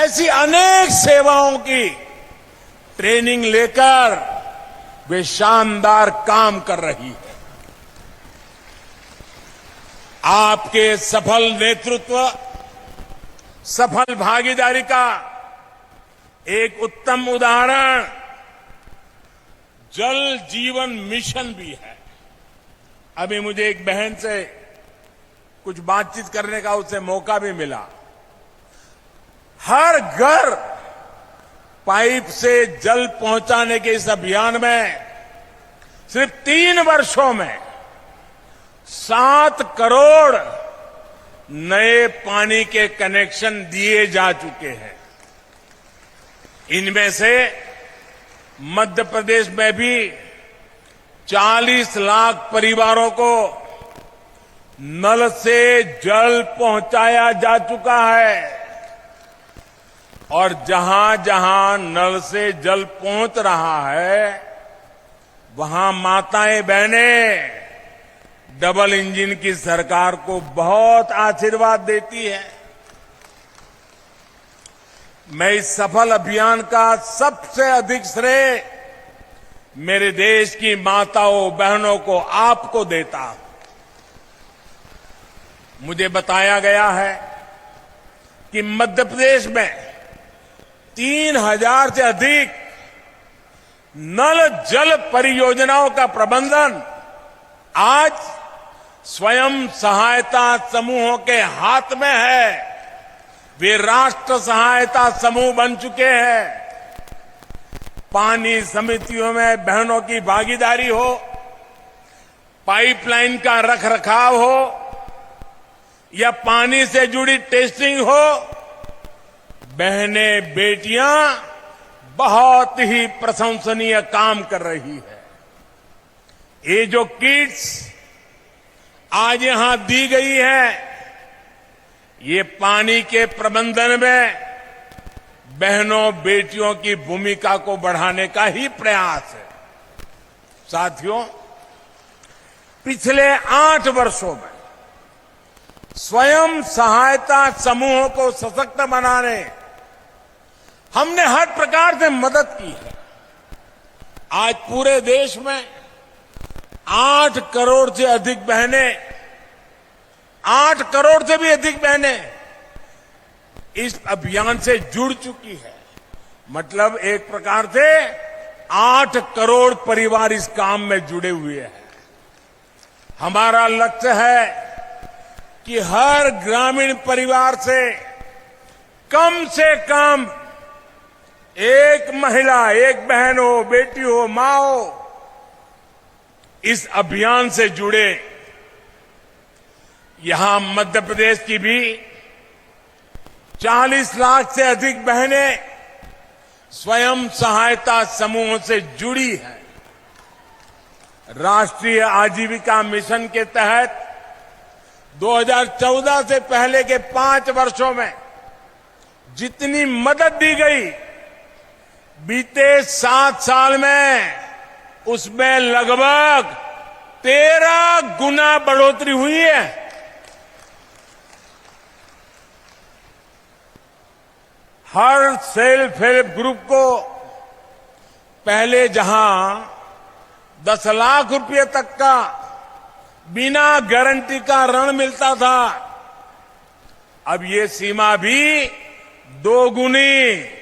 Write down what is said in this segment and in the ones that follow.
ऐसी अनेक सेवाओं की ट्रेनिंग लेकर वे शानदार काम कर रही है। आपके सफल नेतृत्व, सफल भागीदारी का एक उत्तम उदाहरण जल जीवन मिशन भी है। अभी मुझे एक बहन से कुछ बातचीत करने का उससे मौका भी मिला। हर घर पाइप से जल पहुंचाने के इस अभियान में सिर्फ 3 वर्षों में 7 करोड़ नए पानी के कनेक्शन दिए जा चुके हैं। इनमें से मध्य प्रदेश में भी 40 लाख परिवारों को नल से जल पहुंचाया जा चुका है और जहां जहां नल से जल पहुंच रहा है वहां माताएं बहनें डबल इंजन की सरकार को बहुत आशीर्वाद देती है। मैं इस सफल अभियान का सबसे अधिक श्रेय मेरे देश की माताओं बहनों को, आपको देता हूं। मुझे बताया गया है कि मध्य प्रदेश में 3000 से अधिक नल जल परियोजनाओं का प्रबंधन आज स्वयं सहायता समूहों के हाथ में है। वे राष्ट्र सहायता समूह बन चुके हैं। पानी समितियों में बहनों की भागीदारी हो, पाइपलाइन का रखरखाव हो या पानी से जुड़ी टेस्टिंग हो, बहनें बेटियां बहुत ही प्रशंसनीय काम कर रही है। ये जो किट्स आज यहां दी गई है, ये पानी के प्रबंधन में बहनों बेटियों की भूमिका को बढ़ाने का ही प्रयास है। साथियों, पिछले 8 वर्षों में स्वयं सहायता समूहों को सशक्त बनाने हमने हर प्रकार से मदद की है। आज पूरे देश में 8 करोड़ से अधिक बहनें, 8 करोड़ से भी अधिक बहनें इस अभियान से जुड़ चुकी है। मतलब एक प्रकार से 8 करोड़ परिवार इस काम में जुड़े हुए हैं। हमारा लक्ष्य है कि हर ग्रामीण परिवार से कम एक महिला, एक बहन हो, बेटी हो, मां हो, इस अभियान से जुड़े। यहां मध्य प्रदेश की भी 40 लाख से अधिक बहनें स्वयं सहायता समूहों से जुड़ी हैं। राष्ट्रीय आजीविका मिशन के तहत 2014 से पहले के 5 वर्षों में जितनी मदद दी गई, बीते 7 साल में उसमें लगभग 13 गुना बढ़ोतरी हुई है। हर सेल्फ हेल्प ग्रुप को पहले जहां 10 लाख रुपए तक का बिना गारंटी का ऋण मिलता था, अब ये सीमा भी 2 गुनी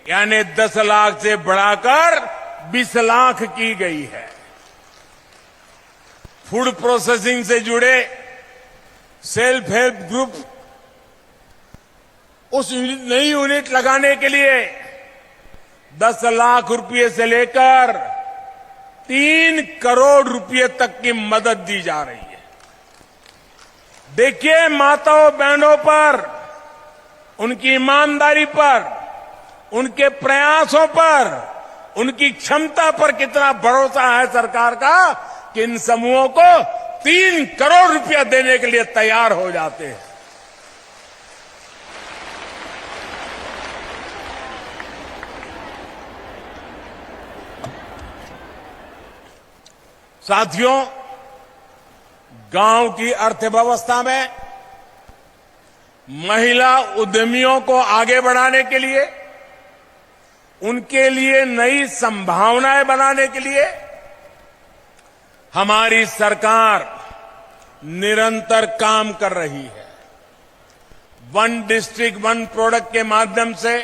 यानी 10 लाख से बढ़ाकर 20 लाख की गई है। फूड प्रोसेसिंग से जुड़े सेल्फ हेल्प ग्रुप उस नई यूनिट लगाने के लिए 10 लाख रुपए से लेकर 3 करोड़ रुपए तक की मदद दी जा रही है। देखिए माताओं बहनों पर, उनकी ईमानदारी पर, उनके प्रयासों पर, उनकी क्षमता पर कितना भरोसा है सरकार का कि इन समूहों को 3 करोड़ रुपया देने के लिए तैयार हो जाते हैं। साथियों, गांव की अर्थव्यवस्था में महिला उद्यमियों को आगे बढ़ाने के लिए, उनके लिए नई संभावनाएं बनाने के लिए हमारी सरकार निरंतर काम कर रही है। वन डिस्ट्रिक्ट वन प्रोडक्ट के माध्यम से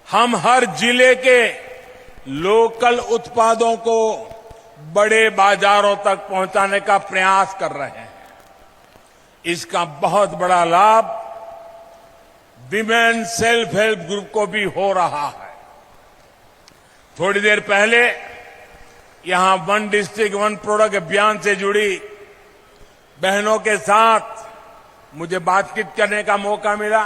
हम हर जिले के लोकल उत्पादों को बड़े बाजारों तक पहुंचाने का प्रयास कर रहे हैं। इसका बहुत बड़ा लाभ विमेन सेल्फ हेल्प ग्रुप को भी हो रहा है। थोड़ी देर पहले यहां वन डिस्ट्रिक्ट वन प्रोडक्ट अभियान से जुड़ी बहनों के साथ मुझे बातचीत करने का मौका मिला,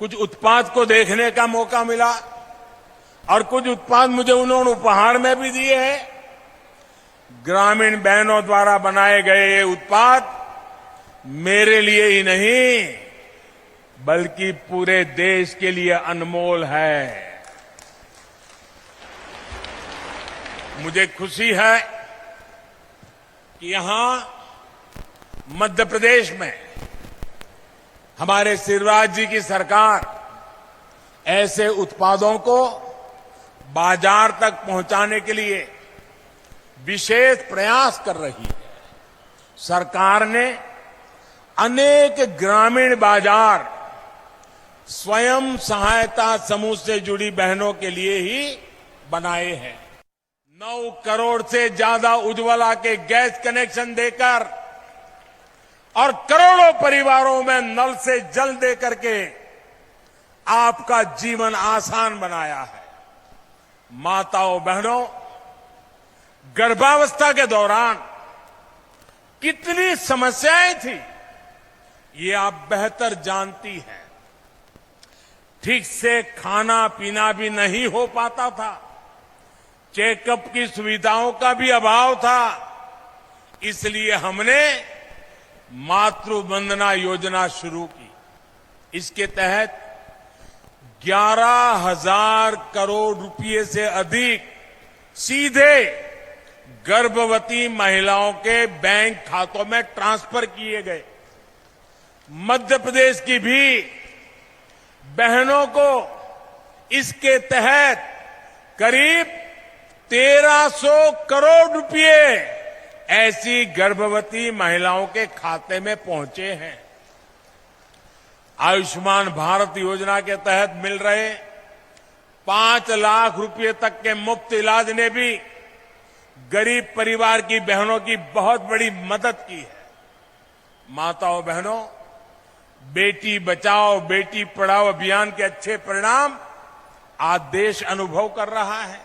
कुछ उत्पाद को देखने का मौका मिला और कुछ उत्पाद मुझे उन्होंने उपहार में भी दिए हैं। ग्रामीण बहनों द्वारा बनाए गए ये उत्पाद मेरे लिए ही नहीं बल्कि पूरे देश के लिए अनमोल है। मुझे खुशी है कि यहां मध्य प्रदेश में हमारे शिवराज जी की सरकार ऐसे उत्पादों को बाजार तक पहुंचाने के लिए विशेष प्रयास कर रही है। सरकार ने अनेक ग्रामीण बाजार स्वयं सहायता समूह से जुड़ी बहनों के लिए ही बनाए हैं। 9 करोड़ से ज्यादा उज्ज्वला के गैस कनेक्शन देकर और करोड़ों परिवारों में नल से जल देकर के आपका जीवन आसान बनाया है। माताओं बहनों, गर्भावस्था के दौरान कितनी समस्याएं थी ये आप बेहतर जानती हैं। ठीक से खाना पीना भी नहीं हो पाता था, चेकअप की सुविधाओं का भी अभाव था। इसलिए हमने मातृ वंदना योजना शुरू की। इसके तहत 11,000 करोड़ रुपए से अधिक सीधे गर्भवती महिलाओं के बैंक खातों में ट्रांसफर किए गए। मध्य प्रदेश की भी बहनों को इसके तहत करीब 1,300 करोड़ रुपए ऐसी गर्भवती महिलाओं के खाते में पहुंचे हैं। आयुष्मान भारत योजना के तहत मिल रहे 5 लाख रुपए तक के मुफ्त इलाज ने भी गरीब परिवार की बहनों की बहुत बड़ी मदद की है। माताओं बहनों, बेटी बचाओ बेटी पढ़ाओ अभियान के अच्छे परिणाम आज देश अनुभव कर रहा है।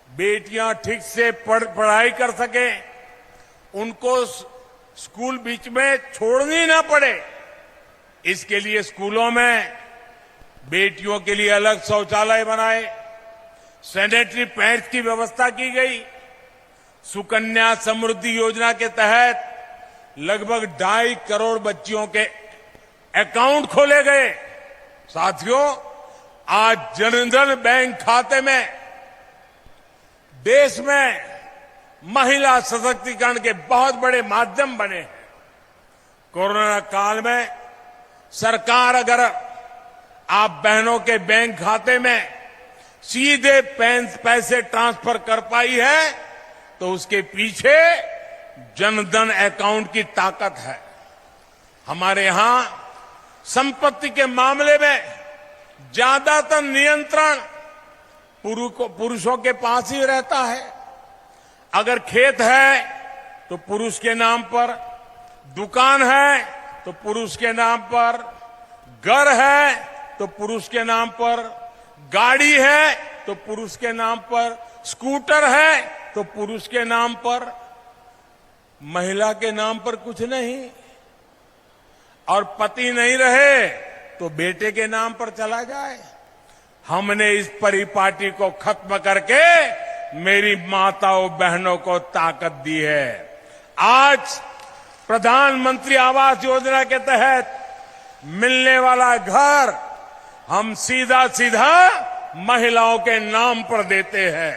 बेटियां ठीक से पढ़ाई कर सके, उनको स्कूल बीच में छोड़नी ना पड़े, इसके लिए स्कूलों में बेटियों के लिए अलग शौचालय बनाए, सैनिटरी पैड्स की व्यवस्था की गई। सुकन्या समृद्धि योजना के तहत लगभग 2.5 करोड़ बच्चियों के अकाउंट खोले गए। साथियों, आज जनधन बैंक खाते में देश में महिला सशक्तिकरण के बहुत बड़े माध्यम बने हैं। कोरोना काल में सरकार अगर आप बहनों के बैंक खाते में सीधे पैसे ट्रांसफर कर पाई है तो उसके पीछे जनधन अकाउंट की ताकत है। हमारे यहां संपत्ति के मामले में ज्यादातर नियंत्रण पुरुषों के पास ही रहता है। अगर खेत है तो पुरुष के नाम पर, दुकान है तो पुरुष के नाम पर, घर है तो पुरुष के नाम पर, गाड़ी है तो पुरुष के नाम पर, स्कूटर है तो पुरुष के नाम पर, महिला के नाम पर कुछ नहीं। और पति नहीं रहे तो बेटे के नाम पर चला जाए। हमने इस परिपाटी को खत्म करके मेरी माताओं बहनों को ताकत दी है। आज प्रधानमंत्री आवास योजना के तहत मिलने वाला घर हम सीधा सीधा महिलाओं के नाम पर देते हैं।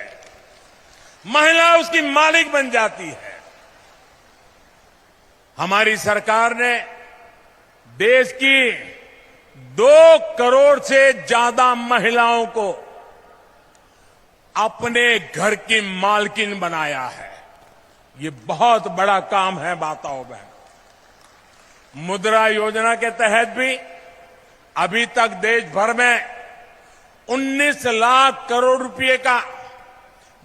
महिला उसकी मालिक बन जाती है। हमारी सरकार ने देश की 2 करोड़ से ज्यादा महिलाओं को अपने घर की मालकिन बनाया है। ये बहुत बड़ा काम है माताओं बहनों। मुद्रा योजना के तहत भी अभी तक देश भर में 19 लाख करोड़ रुपए का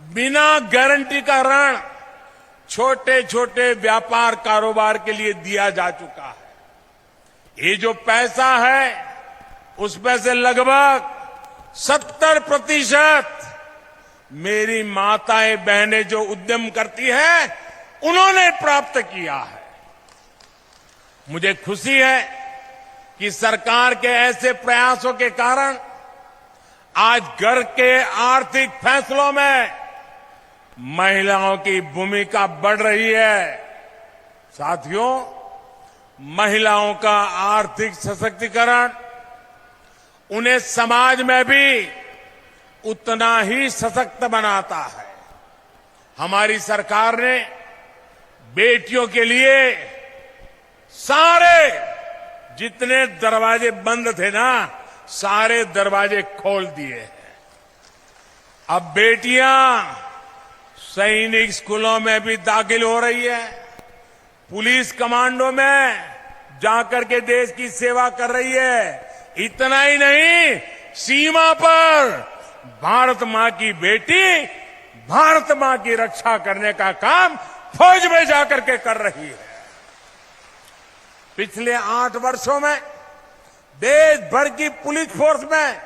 बिना गारंटी का ऋण छोटे छोटे व्यापार कारोबार के लिए दिया जा चुका है। ये जो पैसा है उसमें से लगभग 70% मेरी माताएं बहनें जो उद्यम करती है उन्होंने प्राप्त किया है। मुझे खुशी है कि सरकार के ऐसे प्रयासों के कारण आज घर के आर्थिक फैसलों में महिलाओं की भूमिका बढ़ रही है। साथियों, महिलाओं का आर्थिक सशक्तिकरण उन्हें समाज में भी उतना ही सशक्त बनाता है। हमारी सरकार ने बेटियों के लिए सारे जितने दरवाजे बंद थे ना, सारे दरवाजे खोल दिए हैं। अब बेटियां सैनिक स्कूलों में भी दाखिल हो रही है, पुलिस कमांडो में जाकर के देश की सेवा कर रही है। इतना ही नहीं, सीमा पर भारत मां की बेटी भारत मां की रक्षा करने का काम फौज में जाकर के कर रही है। पिछले 8 वर्षों में देश भर की पुलिस फोर्स में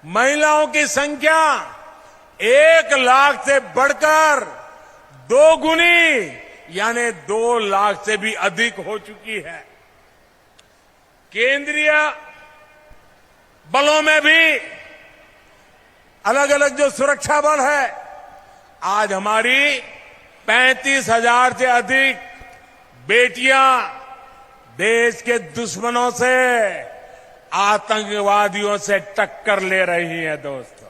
महिलाओं की संख्या 1 लाख से बढ़कर 2 गुनी यानी 2 लाख से भी अधिक हो चुकी है। केंद्रीय बलों में भी अलग अलग जो सुरक्षा बल है, आज हमारी 35,000 से अधिक बेटियां देश के दुश्मनों से, आतंकवादियों से टक्कर ले रही है। दोस्तों,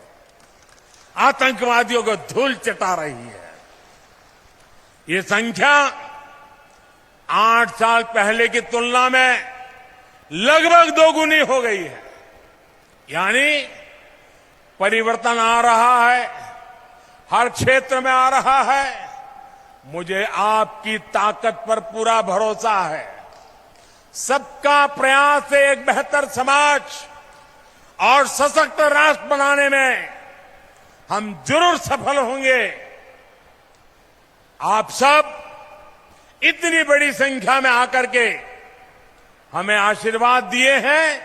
आतंकवादियों को धूल चटा रही है। ये संख्या 8 साल पहले की तुलना में लगभग 2 गुनी हो गई है। यानी परिवर्तन आ रहा है, हर क्षेत्र में आ रहा है। मुझे आपकी ताकत पर पूरा भरोसा है। सबका प्रयास से एक बेहतर समाज और सशक्त राष्ट्र बनाने में हम जरूर सफल होंगे। आप सब इतनी बड़ी संख्या में आकर के हमें आशीर्वाद दिए हैं।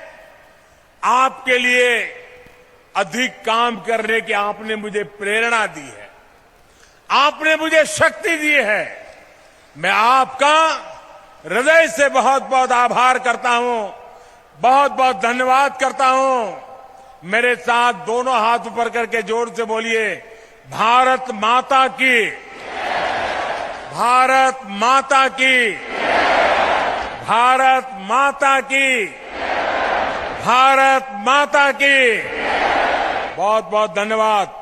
आपके लिए अधिक काम करने की आपने मुझे प्रेरणा दी है, आपने मुझे शक्ति दी है। मैं आपका हृदय से बहुत बहुत आभार करता हूं, बहुत बहुत धन्यवाद करता हूं। मेरे साथ दोनों हाथ ऊपर करके जोर से बोलिए, भारत माता की, भारत माता की, भारत माता की, भारत माता की। बहुत बहुत धन्यवाद।